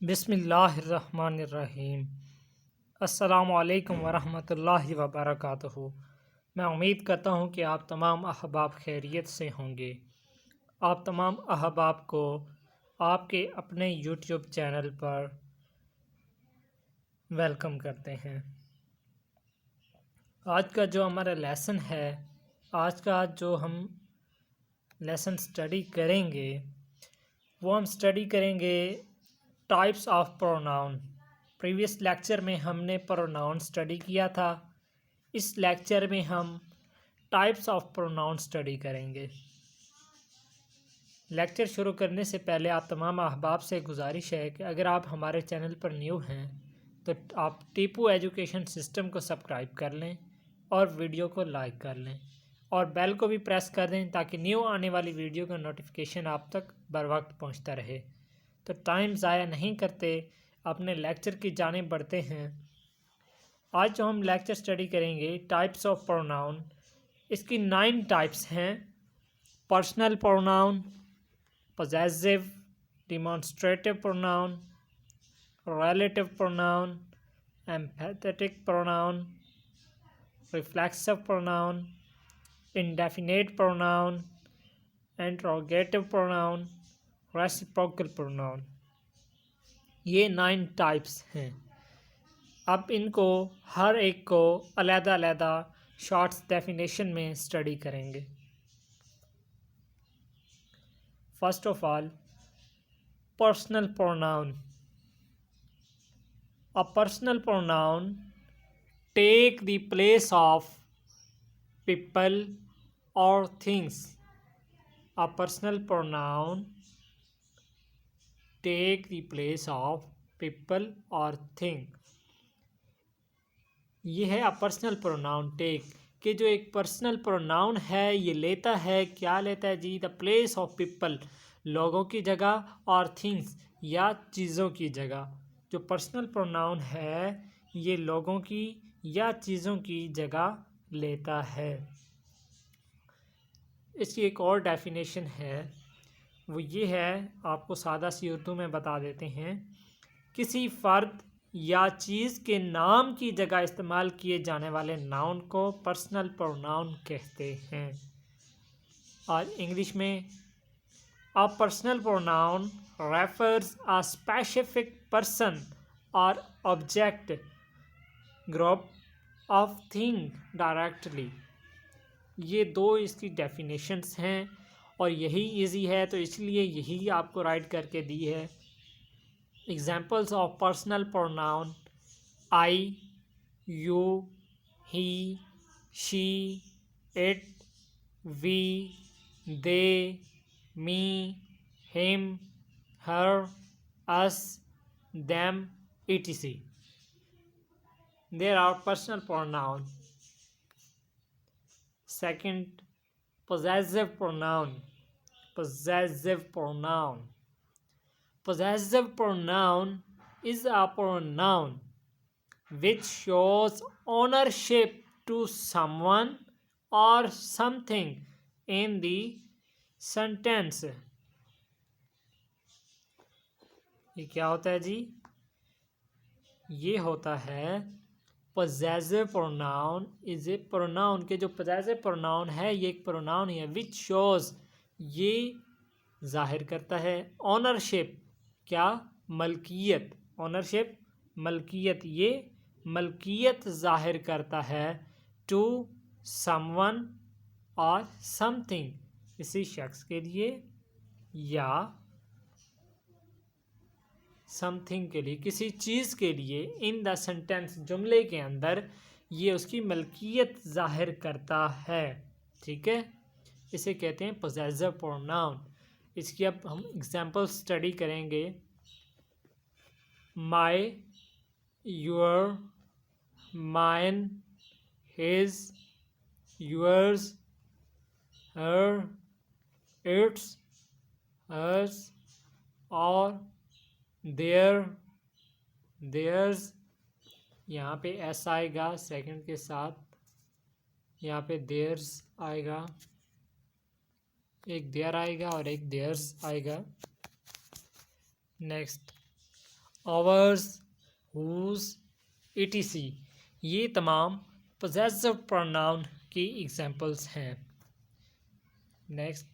बिस्मिल्लाहिर्रहमानिर्रहीम। अस्सलामुअलैकुम वरहमतुल्लाहि वबरकातुहू। मैं उम्मीद करता हूँ कि आप तमाम अहबाब खैरियत से होंगे। आप तमाम अहबाब को आपके अपने यूट्यूब चैनल पर वेलकम करते हैं। आज का जो हमारा लेसन है, आज का जो हम लेसन स्टडी करेंगे वो हम स्टडी करेंगे types of pronoun. Previous lecture में हमने प्रोनाउन स्टडी किया था। इस लेक्चर में हम टाइप्स ऑफ प्रोनाउन स्टडी करेंगे। लेक्चर शुरू करने से पहले आप तमाम अहबाब से गुजारिश है कि अगर आप हमारे चैनल पर न्यू हैं तो आप टीपू एजुकेशन सिस्टम को सब्सक्राइब कर लें और वीडियो को लाइक कर लें और बेल को भी प्रेस कर दें ताकि न्यू आने वाली वीडियो का नोटिफिकेशन आप तक बर वक्त पहुँचता रहे। तो टाइम ज़ाया नहीं करते, अपने लेक्चर की जानिब बढ़ते हैं। आज जो हम लेक्चर स्टडी करेंगे टाइप्स ऑफ प्रोनाउन, इसकी 9 टाइप्स हैं। Personal pronoun, possessive, demonstrative pronoun, relative pronoun, emphatic pronoun, reflexive pronoun, indefinite pronoun, interrogative pronoun, reciprocal pronoun. ये 9 टाइप्स हैं। अब इनको हर एक को अलग-अलग शॉर्ट्स डेफिनेशन में स्टडी करेंगे। First of all, personal pronoun. A personal pronoun take the place of people or things. A personal pronoun take the place of people or thing. ये है a personal pronoun take, कि जो एक personal pronoun है ये लेता है, क्या लेता है जी? द प्लेस ऑफ पीपल, लोगों की जगह, और थिंग्स या चीज़ों की जगह। जो पर्सनल प्रोनाउन है ये लोगों की या चीज़ों की जगह लेता है। इसकी एक और डेफिनेशन है, वो ये है, आपको सादा सी उर्दू में बता देते हैं। किसी फ़र्द या चीज़ के नाम की जगह इस्तेमाल किए जाने वाले नाउन को पर्सनल प्रोनाउन कहते हैं। और इंग्लिश में a personal pronoun refers a specific person और object, group of thing directly. ये दो इसकी डेफिनेशंस हैं और यही इजी है तो इसलिए यही आपको राइट करके दी है। Examples of personal pronoun: I, you, he, she, it, we, they, me, him, her, us, them, etc. There are personal pronoun. Second, possessive pronoun. Possessive pronoun. Possessive pronoun is a pronoun which shows ownership to someone or something in the sentence. ये क्या होता है जी? ये होता है possessive pronoun is a pronoun, के जो possessive pronoun है ये एक प्रोनाउन है विच शोज, ये जाहिर करता है ऑनरशिप, क्या? मलकियत। ऑनरशिप, मलकियत, ये मलकियत जाहिर करता है टू समवन और समथिंग, किसी शख्स के लिए या समथिंग के लिए, किसी चीज़ के लिए। इन द सेंटेंस, जुमले के अंदर ये उसकी मलकियत जाहिर करता है। ठीक है, इसे कहते हैं पोजेसिव प्रोनाउन। इसकी अब हम एग्जांपल स्टडी करेंगे। My, your, mine, his, yours, her, its, hers, और देयर, देयर्स। यहाँ पे एस आएगा सेकंड के साथ, यहाँ पे देयर्स आएगा, एक देयर आएगा और एक देयर्स आएगा। Next, ours, whose, etc. ये तमाम possessive pronoun की एग्जाम्पल्स हैं। नेक्स्ट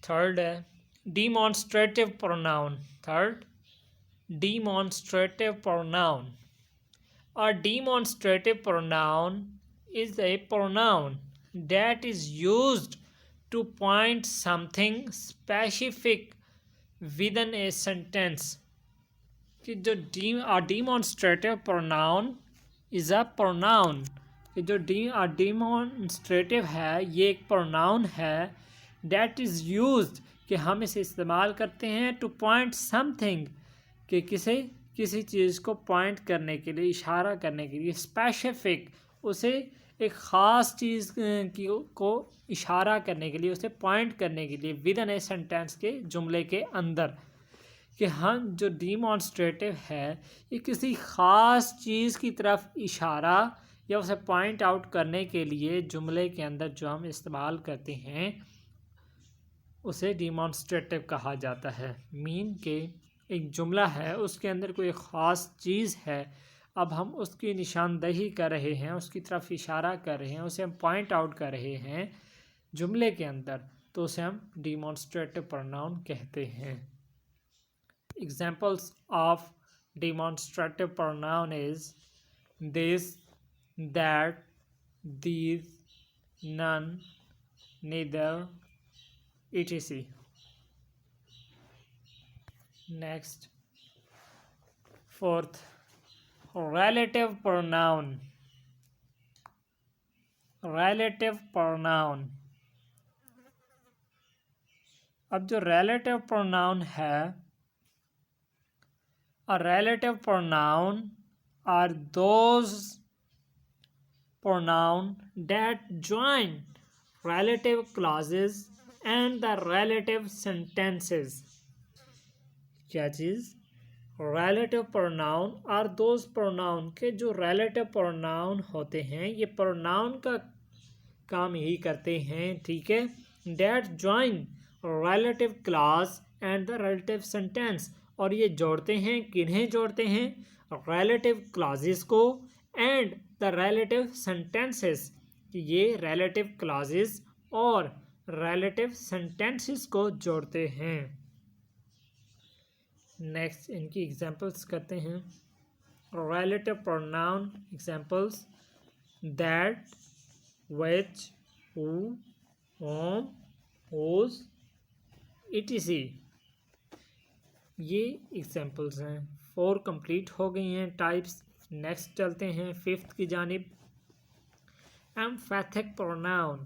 थर्ड है demonstrative pronoun। Third demonstrative pronoun। A demonstrative pronoun is a pronoun that is used to point something specific within a sentence। कि जो demonstrative pronoun is a pronoun कि जो demonstrative है ये एक pronoun है that is used कि हम इसे इस्तेमाल करते हैं to point something कि किसी चीज़ को पॉइंट करने के लिए, इशारा करने के लिए, स्पेसिफिक उसे एक ख़ास चीज़ को इशारा करने के लिए, उसे पॉइंट करने के लिए विद इन ए सेंटेंस के जुमले के अंदर। कि हम जो डिमॉन्स्ट्रेटिव है ये किसी ख़ास चीज़ की तरफ इशारा या उसे पॉइंट आउट करने के लिए जुमले के अंदर जो हम इस्तेमाल करते हैं उसे डिमॉन्स्ट्रेटिव कहा जाता है। मीन के एक जुमला है उसके अंदर कोई ख़ास चीज़ है, अब हम उसकी निशानदही कर रहे हैं, उसकी तरफ इशारा कर रहे हैं, उसे हम पॉइंट आउट कर रहे हैं जुमले के अंदर, तो उसे हम डिमॉन्स्ट्रेटिव प्रोनाउन कहते हैं। Examples of demonstrative pronoun is this, that, these, none, neither, etc. Next, fourth, relative pronoun। relative pronoun। अब जो relative pronoun है, a relative pronoun are those pronoun that join relative clauses and the relative sentences। क्या चीज़? relative pronoun are those pronoun के जो relative pronoun होते हैं ये pronoun का काम यही करते हैं, ठीक है, that join relative clause and the relative sentence। और ये जोड़ते हैं, किन्हें जोड़ते हैं? relative clauses को and the relative sentences। ये relative clauses और relative sentences को जोड़ते हैं। नेक्स्ट इनकी एग्जांपल्स करते हैं। relative pronoun examples that, which, who, whom, whose, etc। ये एग्जांपल्स हैं। 4 कंप्लीट हो गई हैं टाइप्स। नेक्स्ट चलते हैं 5th की जानिब। emphatic pronoun।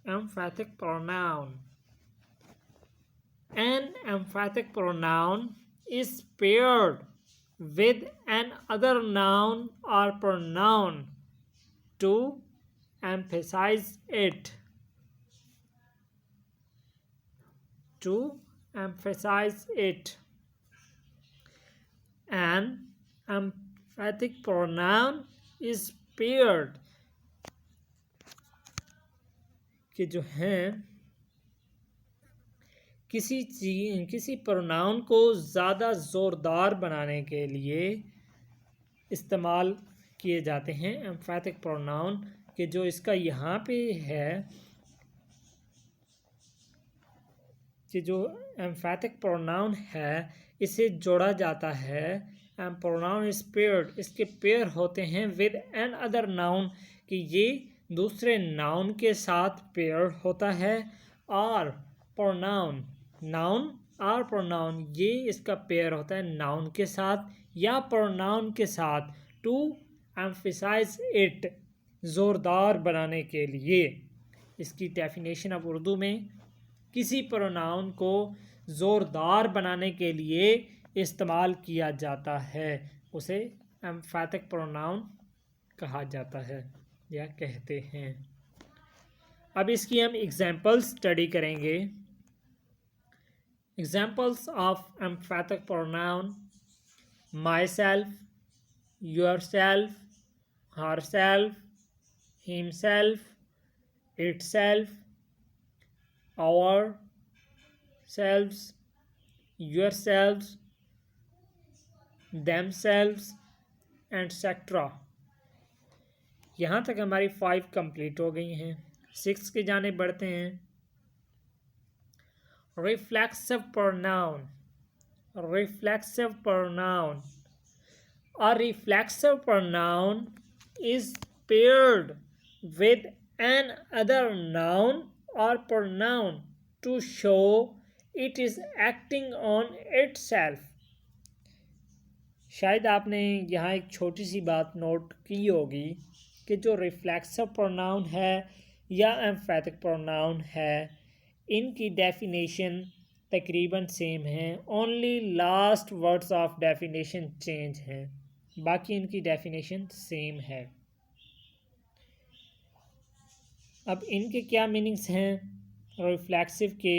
emphatic pronoun। An emphatic pronoun is paired with an other noun or pronoun to emphasize it. To emphasize it. An emphatic pronoun is paired कि जो है किसी प्रोनाउन को ज़्यादा ज़ोरदार बनाने के लिए इस्तेमाल किए जाते हैं एम्फैटिक प्रोनाउन कि जो इसका यहाँ पे है कि जो एम्फैटिक प्रोनाउन है इसे जोड़ा जाता है। प्रोनाउन इज पेयर्ड, इसके पेयर होते हैं विद एन अदर नाउन कि ये दूसरे नाउन के साथ पेयर होता है। और प्रोनाउन, नाउन और प्रोनाउन ये इसका पेयर होता है नाउन के साथ या प्रोनाउन के साथ टू एम्फसाइज इट, ज़ोरदार बनाने के लिए। इसकी डेफिनेशन अब उर्दू में किसी प्रोनाउन को ज़ोरदार बनाने के लिए इस्तेमाल किया जाता है उसे एम्फैटिक प्रोनाउन कहा जाता है या कहते हैं। अब इसकी हम एग्जाम्पल्स स्टडी करेंगे। Examples of एम्फैटिक pronoun: my self, your self, her self, him self, it self, our selves, yourselves, themselves etc. यहाँ तक हमारी 5 कंप्लीट हो गई हैं। 6 की जानिब बढ़ते हैं। Reflexive pronoun. Reflexive pronoun. A reflexive pronoun is paired with an other noun or pronoun to show it is acting on itself. शायद आपने यहाँ एक छोटी सी बात नोट की होगी कि जो रिफ्लेक्सिव प्रोनाउन है या एम्फैटिक प्रोनाउन है, इनकी डेफिनेशन तकरीबन सेम है। Only last words of definition change हैं, बाकी इनकी डेफिनेशन सेम है। अब इनके क्या मीनिंग्स हैं रिफ्लेक्सिव के?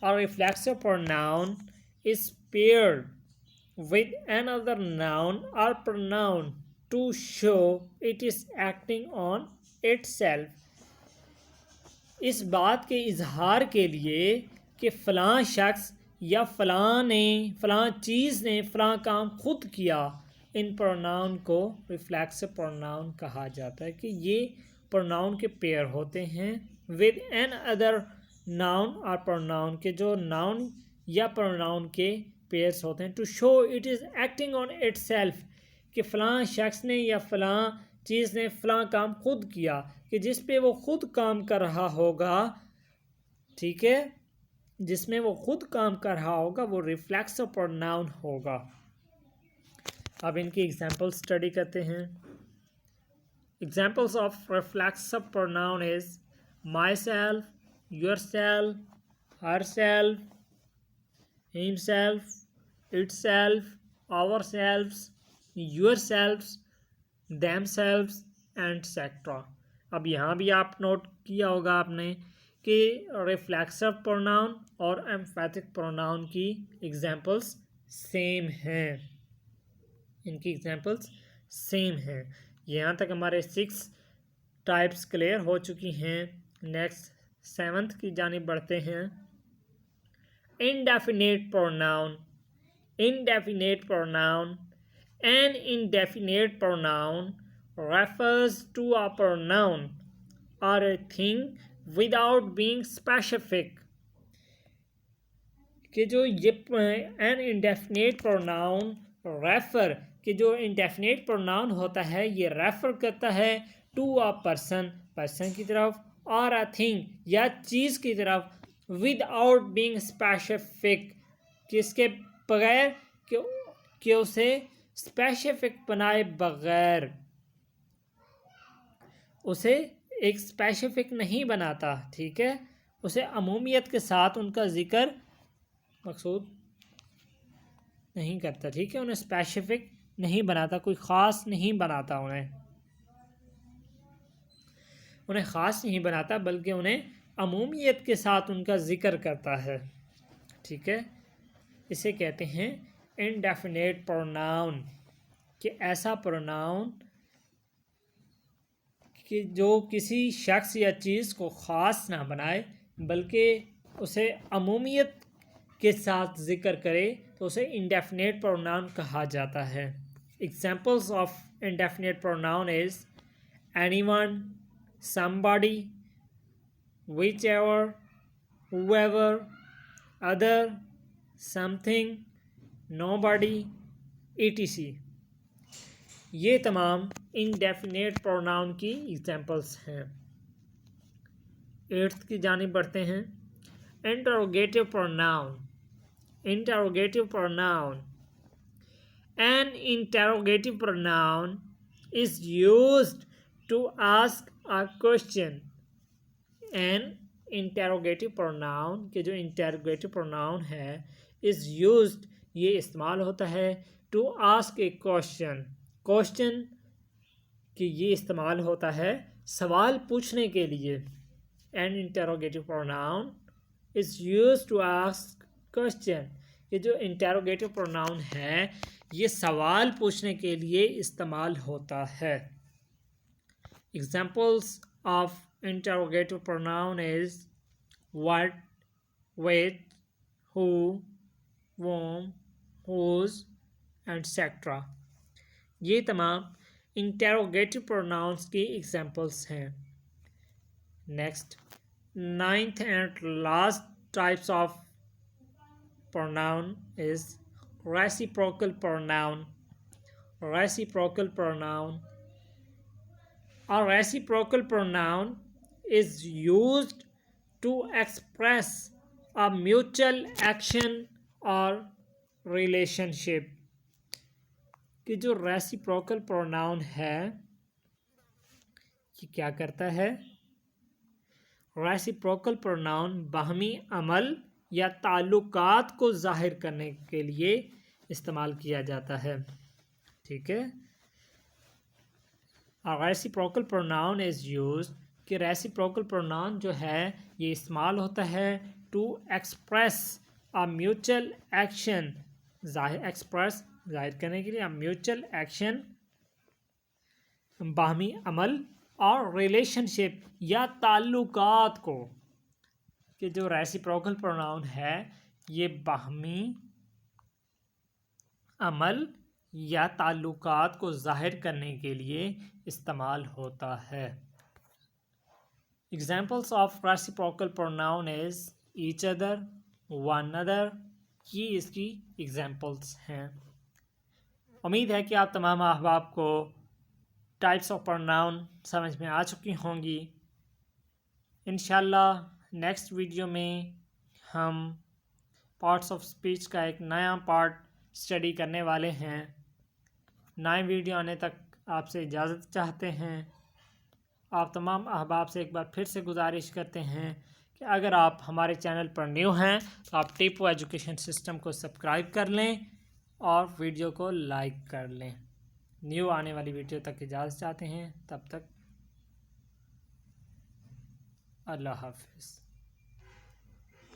A reflexive pronoun is paired with another noun or pronoun to show it is acting on itself. इस बात के इजहार के लिए कि फ़लाँ शख्स या फ़लाँ चीज़ ने फ़लाँ काम खुद किया, इन प्रोनाउन को रिफ्लेक्सिव प्रोनाउन कहा जाता है। कि ये प्रोनाउन के पेयर होते हैं विद एन अदर नाउन और प्रोनाउन के, जो नाउन या प्रोनाउन के पेयर्स होते हैं। To show it is acting on itself, कि फ़लाँ शख्स ने या फ़लाँ चीज़ ने फ़लाँ काम खुद किया, कि जिस पे वो खुद काम कर रहा होगा, ठीक है, जिसमें वो खुद काम कर रहा होगा वो रिफ्लेक्सिव प्रोनाउन होगा। अब इनकी एग्जांपल स्टडी करते हैं। Examples of reflexive pronoun is my self, yourself, herself, himself, itself, ourselves, yourselves, themselves and अब यहाँ भी आप नोट किया होगा आपने कि रिफ्लेक्सिव प्रोनाउन और एम्फैटिक प्रोनाउन की एग्जांपल्स सेम हैं, इनकी एग्जांपल्स सेम हैं। यहाँ तक हमारे 6 टाइप्स क्लियर हो चुकी हैं। नेक्स्ट 7th की जानिब बढ़ते हैं। Indefinite pronoun. Indefinite pronoun. An indefinite pronoun refers to a pronoun or a thing without being specific. कि जो ये an indefinite pronoun refer, कि जो indefinite pronoun होता है ये रेफर करता है to a person, पर्सन की तरफ, और a thing या चीज़ की तरफ, without being specific, किसके बगैर, कि उसे स्पेसिफिक बनाए बगैर, उसे एक स्पेसिफिक नहीं बनाता, ठीक है, उसे अमूमियत के साथ उनका जिक्र मकसूद नहीं करता, ठीक है, उन्हें स्पेसिफिक नहीं बनाता, कोई ख़ास नहीं बनाता, उन्हें ख़ास नहीं बनाता, बल्कि उन्हें अमूमियत के साथ उनका जिक्र करता है, ठीक है। इसे कहते हैं इंडेफिनेट प्रोनाउन, कि ऐसा प्रोनाउन कि जो किसी शख्स या चीज़ को ख़ास ना बनाए बल्कि उसे अमूमियत के साथ ज़िक्र करे, तो उसे इंडेफिनेट प्रोनाउन कहा जाता है। Examples of indefinite pronoun is anyone, somebody, whichever, whoever, other, something, nobody, etc. ये तमाम इंडेफिनेट प्रोनाउन की एग्जांपल्स हैं। 8th की जानिब बढ़ते हैं। Interrogative pronoun. Interrogative pronoun. An interrogative pronoun is used to ask a question. An interrogative pronoun, के जो interrogative pronoun है, is used, ये इस्तेमाल होता है, to ask a question. Question कि ये इस्तेमाल होता है सवाल पूछने के लिए। An interrogative pronoun is used to ask question. ये जो interrogative pronoun है ये सवाल पूछने के लिए इस्तेमाल होता है। Examples of interrogative pronoun is what, which, who, whom, whose etcetera. ये तमाम इंटेरोगेटिव प्रोनाउंस की एग्जांपल्स हैं। Next, ninth and last types of pronoun is reciprocal pronoun. Reciprocal pronoun. A reciprocal pronoun is used to express a mutual action or relationship. कि जो reciprocal pronoun है ये क्या करता है? रेसिप्रोकल प्रोनाउन बाहमी अमल या ताल्लुकात को जाहिर करने के लिए इस्तेमाल किया जाता है। ठीक है, रेसिप्रोकल प्रोनाउन इज़ यूज्ड कि रेसिप्रोकल प्रोनाउन जो है ये इस्तेमाल होता है to express a mutual action, जाहिर करने के लिए म्यूचुअल एक्शन, बाहमी अमल और रिलेशनशिप या ताल्लुकात को। कि जो रेसिप्रोकल प्रोनाउन है ये बाहमी अमल या ताल्लुकात को जाहिर करने के लिए इस्तेमाल होता है। Examples of reciprocal pronoun is each other, one other, ये इसकी एग्जाम्पल्स हैं। उम्मीद है कि आप तमाम अहबाब को टाइप्स ऑफ प्रोनाउन समझ में आ चुकी होंगी। इंशाल्लाह नेक्स्ट वीडियो में हम पार्ट्स ऑफ स्पीच का एक नया पार्ट स्टडी करने वाले हैं। नए वीडियो आने तक आपसे इजाज़त चाहते हैं। आप तमाम अहबाब से एक बार फिर से गुजारिश करते हैं कि अगर आप हमारे चैनल पर न्यू हैं तो आप टीपू एजुकेशन सिस्टम को सब्सक्राइब कर लें और वीडियो को लाइक कर लें। न्यू आने वाली वीडियो तक इजाज़त चाहते हैं। तब तक अल्लाह हाफिज़।